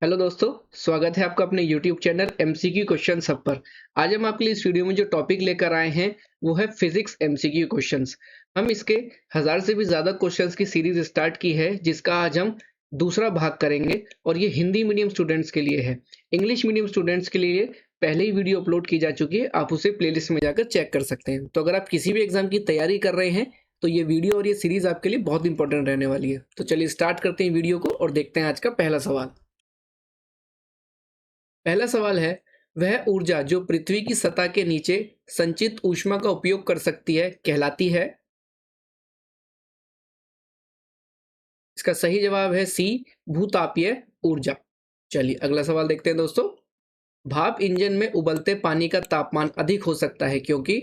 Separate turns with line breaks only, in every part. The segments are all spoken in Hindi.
हेलो दोस्तों, स्वागत है आपका अपने YouTube channel MCQ question hub पर। आज हम आपके लिए इस वीडियो में जो टॉपिक लेकर आए हैं वो है फिजिक्स एमसीक्यू क्वेश्चंस। हम इसके 1000 से भी ज़्यादा क्वेश्चंस की सीरीज स्टार्ट की है, जिसका आज हम दूसरा भाग करेंगे और ये हिंदी मीडियम स्टूडेंट्स के लिए है। इंग्लिश मीडियम स्टूडेंट्स के लिए पहले ही वीडियो अपलोड की जा चुकी है, आप उसे प्लेलिस्ट में जाकर चेक कर सकते हैं। तो अगर आप किसी भी एग्जाम की तैयारी कर रहे हैं तो ये वीडियो और ये सीरीज आपके लिए बहुत इंपॉर्टेंट रहने वाली है। तो चलिए स्टार्ट करते हैं वीडियो को और देखते हैं आज का पहला सवाल। पहला सवाल है, वह ऊर्जा जो पृथ्वी की सतह के नीचे संचित ऊष्मा का उपयोग कर सकती है कहलाती है। इसका सही जवाब है सी, भूतापीय ऊर्जा। चलिए अगला सवाल देखते हैं दोस्तों। भाप इंजन में उबलते पानी का तापमान अधिक हो सकता है क्योंकि।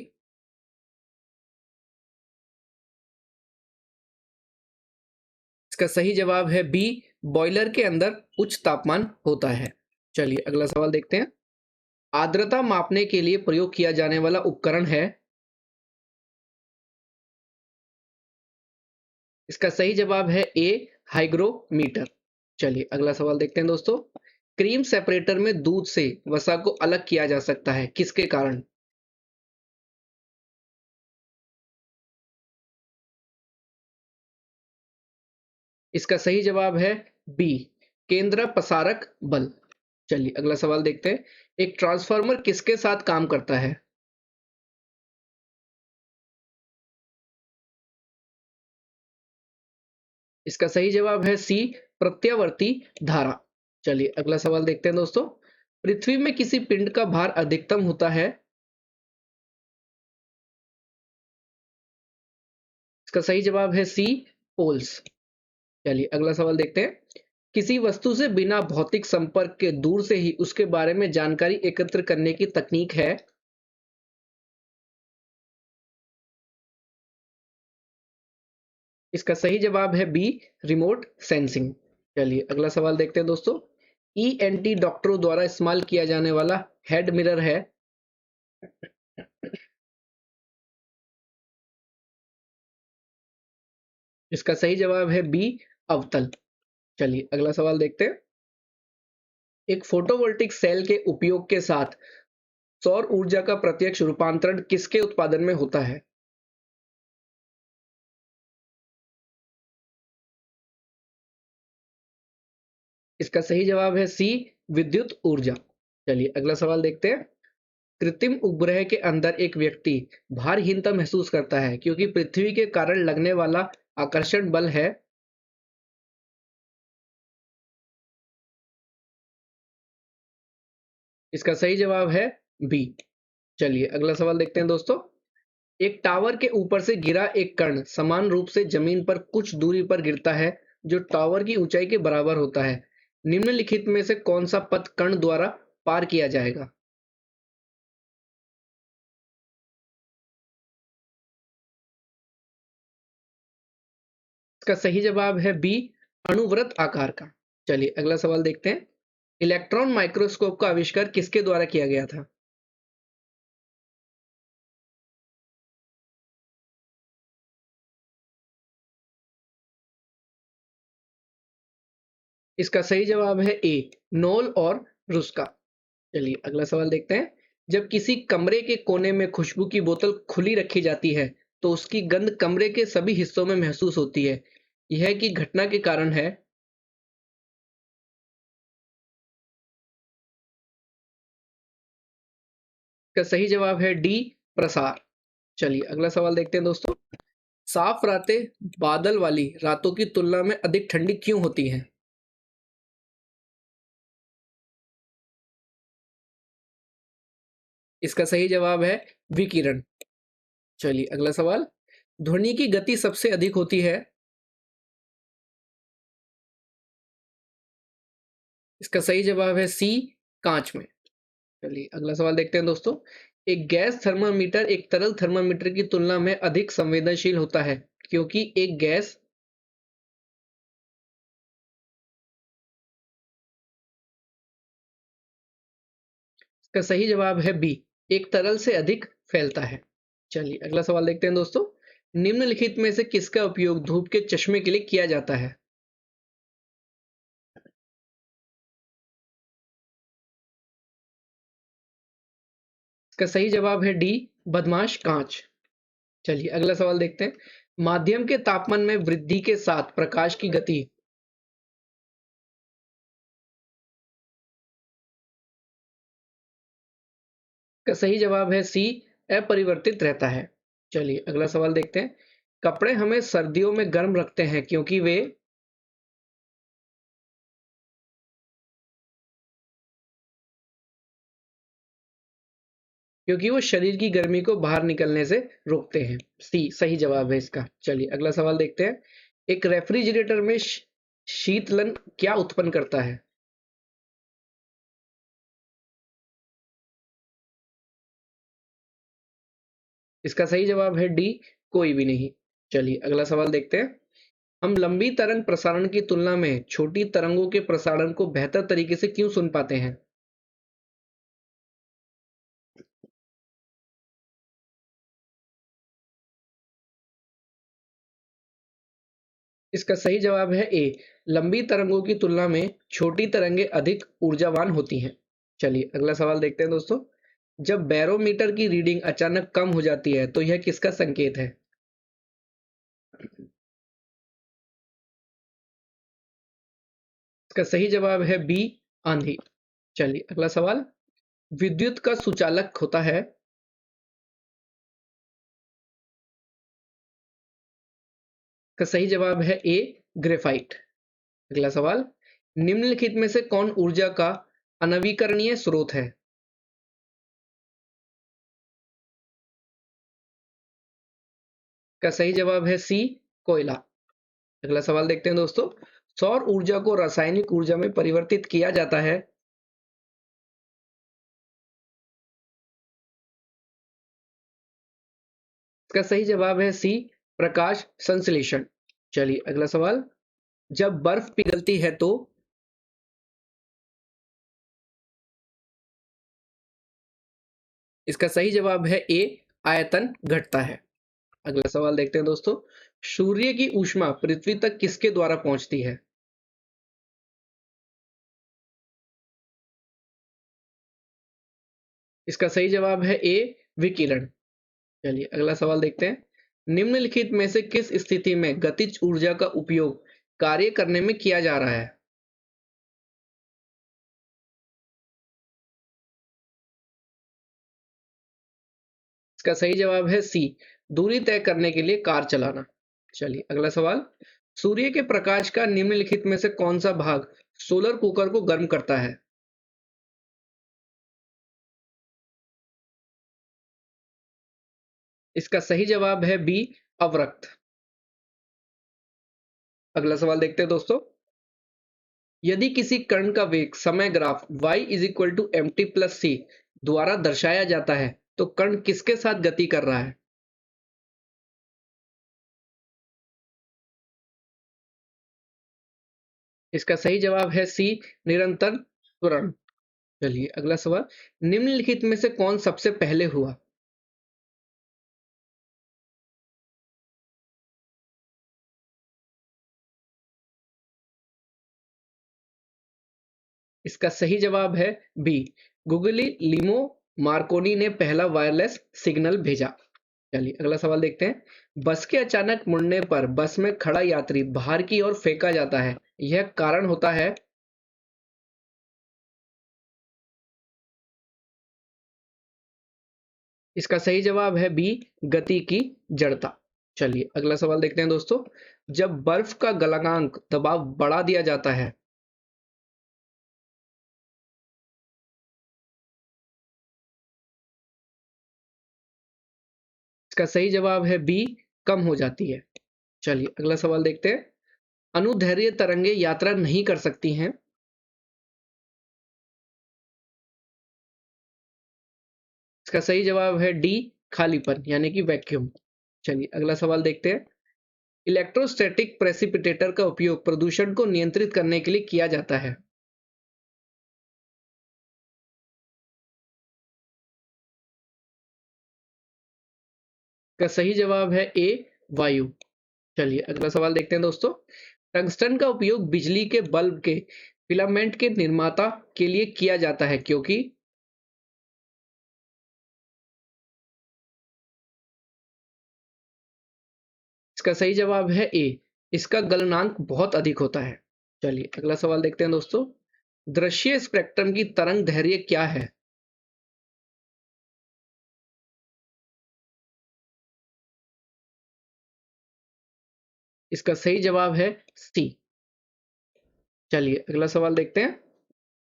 इसका सही जवाब है बी, बॉयलर के अंदर उच्च तापमान होता है। चलिए अगला सवाल देखते हैं। आर्द्रता मापने के लिए प्रयोग किया जाने वाला उपकरण है। इसका सही जवाब है ए, हाइग्रोमीटर। चलिए अगला सवाल देखते हैं दोस्तों। क्रीम सेपरेटर में दूध से वसा को अलग किया जा सकता है किसके कारण। इसका सही जवाब है बी, केंद्र पसारक बल। चलिए अगला सवाल देखते हैं। एक ट्रांसफार्मर किसके साथ काम करता है। इसका सही जवाब है सी, प्रत्यावर्ती धारा। चलिए अगला सवाल देखते हैं दोस्तों। पृथ्वी में किसी पिंड का भार अधिकतम होता है। इसका सही जवाब है सी, पोल्स। चलिए अगला सवाल देखते हैं। किसी वस्तु से बिना भौतिक संपर्क के दूर से ही उसके बारे में जानकारी एकत्र करने की तकनीक है। इसका सही जवाब है बी, रिमोट सेंसिंग। चलिए अगला सवाल देखते हैं दोस्तों। ईएनटी डॉक्टरों द्वारा इस्तेमाल किया जाने वाला हेड मिरर है। इसका सही जवाब है बी, अवतल। चलिए अगला सवाल देखते हैं। एक फोटोवोल्टिक सेल के उपयोग के साथ सौर ऊर्जा का प्रत्यक्ष रूपांतरण किसके उत्पादन में होता है। इसका सही जवाब है सी, विद्युत ऊर्जा। चलिए अगला सवाल देखते हैं। कृत्रिम उपग्रह के अंदर एक व्यक्ति भारहीनता महसूस करता है क्योंकि पृथ्वी के कारण लगने वाला आकर्षण बल है। इसका सही जवाब है बी। चलिए अगला सवाल देखते हैं दोस्तों। एक टावर के ऊपर से गिरा एक कण समान रूप से जमीन पर कुछ दूरी पर गिरता है जो टावर की ऊंचाई के बराबर होता है। निम्नलिखित में से कौन सा पथ कण द्वारा पार किया जाएगा। इसका सही जवाब है बी, अणुव्रत आकार का। चलिए अगला सवाल देखते हैं। इलेक्ट्रॉन माइक्रोस्कोप का आविष्कार किसके द्वारा किया गया था। इसका सही जवाब है ए, नोल और रुस्का। चलिए अगला सवाल देखते हैं। जब किसी कमरे के कोने में खुशबू की बोतल खुली रखी जाती है तो उसकी गंध कमरे के सभी हिस्सों में महसूस होती है। यह की घटना के कारण है। इसका सही जवाब है डी, प्रसार। चलिए अगला सवाल देखते हैं दोस्तों। साफ रातें बादल वाली रातों की तुलना में अधिक ठंडी क्यों होती हैं। इसका सही जवाब है विकिरण। चलिए अगला सवाल। ध्वनि की गति सबसे अधिक होती है। इसका सही जवाब है सी, कांच में। चलिए अगला सवाल देखते हैं दोस्तों। एक गैस थर्मामीटर एक तरल थर्मामीटर की तुलना में अधिक संवेदनशील होता है क्योंकि एक गैस। इसका सही जवाब है बी, एक तरल से अधिक फैलता है। चलिए अगला सवाल देखते हैं दोस्तों। निम्नलिखित में से किसका उपयोग धूप के चश्मे के लिए किया जाता है। इसका सही जवाब है डी, बदमाश कांच। चलिए अगला सवाल देखते हैं। माध्यम के तापमान में वृद्धि के साथ प्रकाश की गति। का सही जवाब है सी, अपरिवर्तित रहता है। चलिए अगला सवाल देखते हैं। कपड़े हमें सर्दियों में गर्म रखते हैं क्योंकि वो शरीर की गर्मी को बाहर निकलने से रोकते हैं। सी सही जवाब है इसका। चलिए अगला सवाल देखते हैं। एक रेफ्रिजरेटर में शीतलन क्या उत्पन्न करता है? इसका सही जवाब है डी, कोई भी नहीं। चलिए अगला सवाल देखते हैं। हम लंबी तरंग प्रसारण की तुलना में छोटी तरंगों के प्रसारण को बेहतर तरीके से क्यों सुन पाते हैं? इसका सही जवाब है ए, लंबी तरंगों की तुलना में छोटी तरंगें अधिक ऊर्जावान होती हैं। चलिए अगला सवाल देखते हैं दोस्तों। जब बैरोमीटर की रीडिंग अचानक कम हो जाती है तो यह किसका संकेत है? इसका सही जवाब है बी, आंधी। चलिए अगला सवाल। विद्युत का सुचालक होता है। इसका सही जवाब है ए, ग्रेफाइट। अगला सवाल। निम्नलिखित में से कौन ऊर्जा का अनवीकरणीय स्रोत है? का सही जवाब है सी, कोयला। अगला सवाल देखते हैं दोस्तों। सौर ऊर्जा को रासायनिक ऊर्जा में परिवर्तित किया जाता है। इसका सही जवाब है सी, प्रकाश संश्लेषण। चलिए अगला सवाल। जब बर्फ पिघलती है तो। इसका सही जवाब है ए, आयतन घटता है। अगला सवाल देखते हैं दोस्तों। सूर्य की ऊष्मा पृथ्वी तक किसके द्वारा पहुंचती है? इसका सही जवाब है ए, विकिरण। चलिए अगला सवाल देखते हैं। निम्नलिखित में से किस स्थिति में गतिज ऊर्जा का उपयोग कार्य करने में किया जा रहा है? इसका सही जवाब है सी, दूरी तय करने के लिए कार चलाना। चलिए अगला सवाल। सूर्य के प्रकाश का निम्नलिखित में से कौन सा भाग सोलर कुकर को गर्म करता है? इसका सही जवाब है बी, अवरक्त। अगला सवाल देखते हैं दोस्तों। यदि किसी कण का वेग समय graph y is equal to M T plus C द्वारा दर्शाया जाता है तो कण किसके साथ गति कर रहा है? इसका सही जवाब है सी, निरंतर त्वरण। चलिए अगला सवाल। निम्नलिखित में से कौन सबसे पहले हुआ? इसका सही जवाब है बी, गुगली लिमो मार्कोनी ने पहला वायरलेस सिग्नल भेजा। चलिए अगला सवाल देखते हैं। बस के अचानक मुड़ने पर बस में खड़ा यात्री बाहर की ओर फेंका जाता है, यह कारण होता है। इसका सही जवाब है बी, गति की जड़ता। चलिए अगला सवाल देखते हैं दोस्तों। जब बर्फ का गलनांक दबाव बढ़ा दिया जाता है। इसका सही जवाब है बी, कम हो जाती है। चलिए अगला सवाल देखते हैं। अनुदैर्ध्य तरंगे यात्रा नहीं कर सकती हैं। इसका सही जवाब है डी, खालीपन यानी कि वैक्यूम। चलिए अगला सवाल देखते हैं। इलेक्ट्रोस्टैटिक प्रेसिपिटेटर का उपयोग प्रदूषण को नियंत्रित करने के लिए किया जाता है। इसका सही जवाब है ए, वायु। चलिए अगला सवाल देखते हैं दोस्तों। टंगस्टन का उपयोग बिजली के बल्ब के फिलामेंट के निर्माता के लिए किया जाता है क्योंकि। इसका सही जवाब है ए, इसका गलनांक बहुत अधिक होता है। चलिए अगला सवाल देखते हैं दोस्तों। दृश्य स्पेक्ट्रम की तरंग दैर्घ्य क्या है? इसका सही जवाब है सी। चलिए अगला सवाल देखते हैं।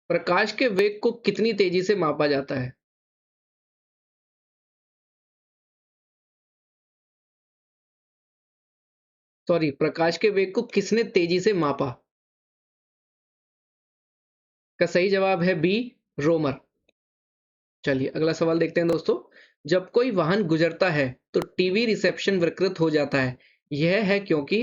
प्रकाश के वेग को कितनी तेजी से मापा जाता है? सॉरी, प्रकाश के वेग को किसने तेजी से मापा? का सही जवाब है बी, रोमर। चलिए अगला सवाल देखते हैं दोस्तों। जब कोई वाहन गुजरता है तो टीवी रिसेप्शन विकृत हो जाता है, यह है क्योंकि?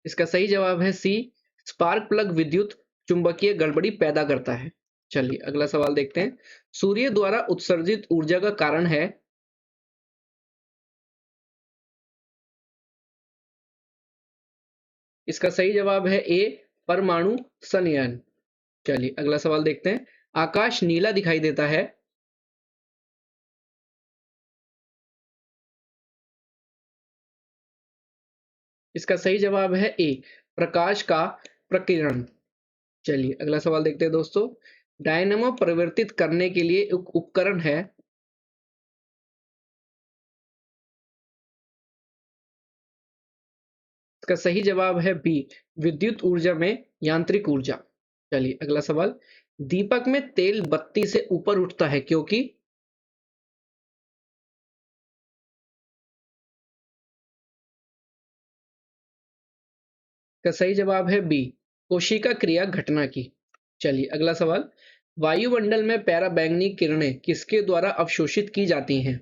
इसका सही जवाब है सी, स्पार्क प्लग विद्युत चुंबकीय गड़बड़ी पैदा करता है। चलिए अगला सवाल देखते हैं। सूर्य द्वारा उत्सर्जित ऊर्जा का कारण है? इसका सही जवाब है ए, परमाणु संयन। चलिए अगला सवाल देखते हैं। आकाश नीला दिखाई देता है? इसका सही जवाब है ए, प्रकाश का प्रकीर्णन। चलिए अगला सवाल देखते हैं दोस्तों। डायनेमो परिवर्तित करने के लिए एक उपकरण है? इसका सही जवाब है बी, विद्युत ऊर्जा में यांत्रिक ऊर्जा। चलिए अगला सवाल। दीपक में तेल बत्ती से ऊपर उठता है क्योंकि? का सही जवाब है बी, कोशिका क्रिया घटना की। चलिए अगला सवाल। वायुमंडल में पराबैंगनी किरणें किसके द्वारा अवशोषित की जाती हैं?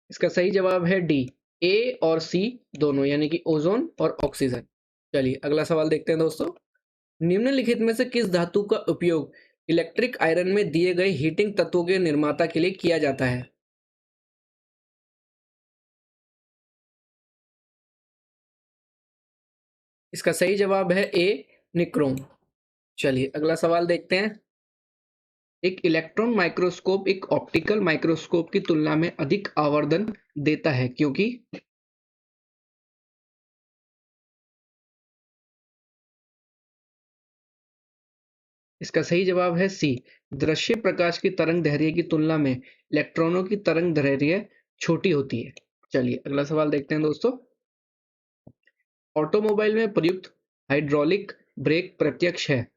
इसका सही जवाब है डी, ए और सी दोनों, यानी कि ओजोन और ऑक्सीजन। चलिए अगला सवाल देखते हैं दोस्तों। निम्नलिखित में से किस धातु का उपयोग इलेक्ट्रिक आयरन में दिए गए हीटिंग तत्वों के निर्माता के लिए किया जाता है? इसका सही जवाब है ए, निक्रोम। चलिए अगला सवाल देखते हैं। एक इलेक्ट्रॉन माइक्रोस्कोप एक ऑप्टिकल माइक्रोस्कोप की तुलना में अधिक आवर्धन देता है क्योंकि? इसका सही जवाब है सी, दृश्य प्रकाश की तरंग दैर्घ्य की तुलना में इलेक्ट्रॉनों की तरंग दैर्घ्य छोटी होती है। चलिए अगला सवाल देखते हैं दोस्तों। ऑटोमोबाइल में प्रयुक्त हाइड्रोलिक ब्रेक प्रत्यक्ष है?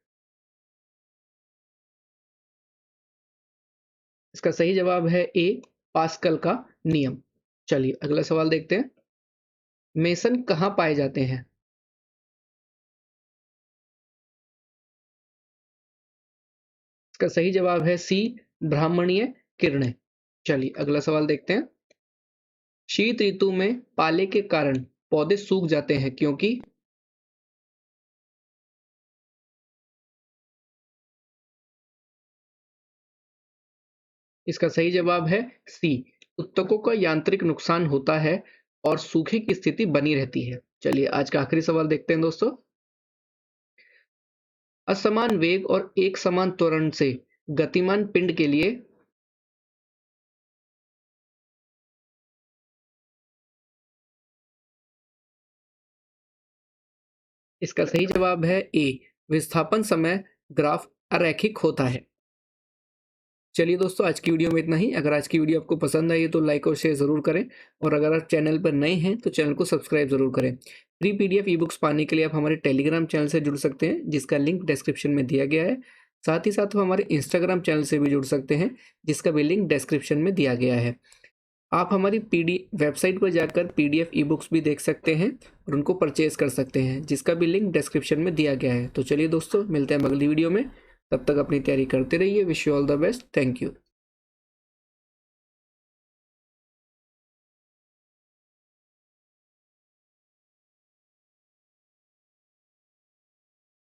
इसका सही जवाब है ए, पास्कल का नियम। चलिए अगला सवाल देखते हैं। मेसन कहाँ पाए जाते हैं? इसका सही जवाब है सी, ब्राह्मणीय किरणें। चलिए अगला सवाल देखते हैं। शीत ऋतु में पाले के कारण पौधे सूख जाते हैं क्योंकि? इसका सही जवाब है सी, उत्तकों का यांत्रिक नुकसान होता है और सूखे की स्थिति बनी रहती है। चलिए आज का आखिरी सवाल देखते हैं दोस्तों। असमान वेग और एक समान त्वरण से गतिमान पिंड के लिए? इसका सही जवाब है ए, विस्थापन समय ग्राफ अरैखिक होता है। चलिए दोस्तों आज की वीडियो में इतना ही। अगर आज की वीडियो आपको पसंद आई है तो लाइक और शेयर ज़रूर करें, और अगर आप चैनल पर नए हैं तो चैनल को सब्सक्राइब ज़रूर करें। फ्री पीडीएफ ई बुक्स पाने के लिए आप हमारे टेलीग्राम चैनल से जुड़ सकते हैं, जिसका लिंक डिस्क्रिप्शन में दिया गया है। साथ ही साथ आप हमारे इंस्टाग्राम चैनल से भी जुड़ सकते हैं, जिसका भी लिंक डिस्क्रिप्शन में दिया गया है। आप हमारी पीडी वेबसाइट पर जाकर पीडीएफ ई बुक्स भी देख सकते हैं और उनको परचेज कर सकते हैं, जिसका भी लिंक डिस्क्रिप्शन में दिया गया है। तो चलिए दोस्तों मिलते हैं अगली वीडियो में, तब तक अपनी तैयारी करते रहिए। Wish you all the best. Thank you.